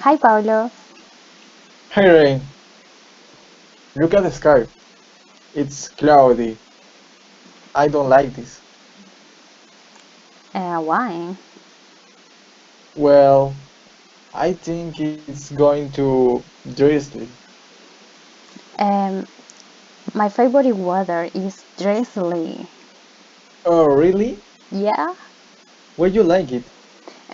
Hi, Paulo. Hey Rain, look at the sky. It's cloudy. I don't like this. Why? Well, I think it's going to drizzle. Um, my favorite weather is drizzly. Oh, really? Yeah, Where you like it?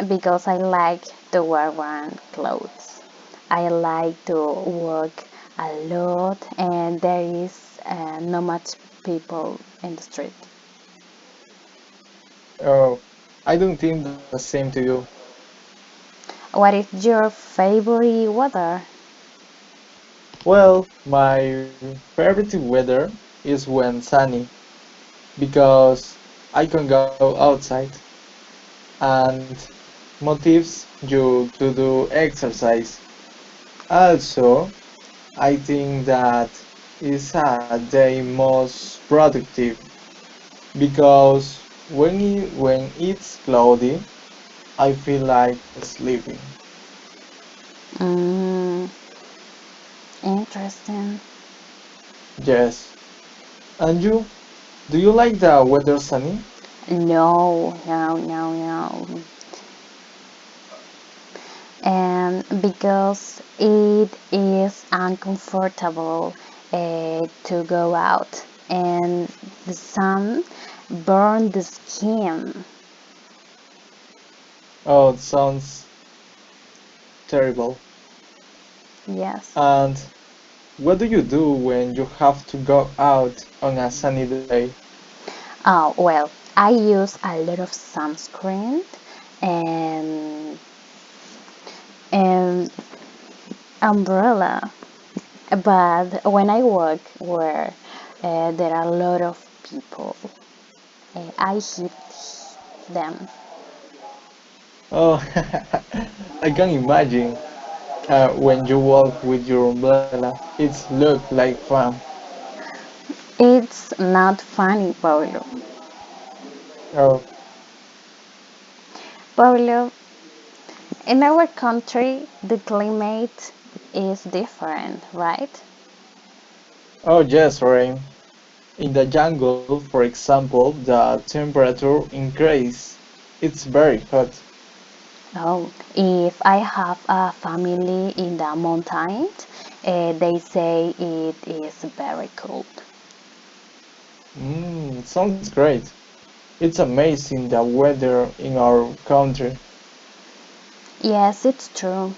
because I like to wear warm clothes. I like to walk a lot, and there is not much people in the street. Oh, I don't think the same to you. What is your favorite weather? Well, my favorite weather is when sunny because I can go outside and motivates you to do exercise. Also, I think that is a day most productive because when it's cloudy, I feel like sleeping. Mm, interesting. Yes. And you? Do you like the weather sunny? No, no, no, no. And because it is uncomfortable to go out and the sun burn the skin. Oh, it sounds terrible. Yes. And what do you do when you have to go out on a sunny day? Oh, well, I use a lot of sunscreen and and umbrella, but when I work where there are a lot of people, I hit them. Oh, I can imagine when you walk with your umbrella. It's look like fun. It's not funny, Paulo. Oh, Paulo, in our country, the climate is different, right? oh yes, Rain. In the jungle, for example, the temperature increases. It's very hot. Oh, if I have a family in the mountains, they say it is very cold. Sounds great. It's amazing the weather in our country. Yes, it's true.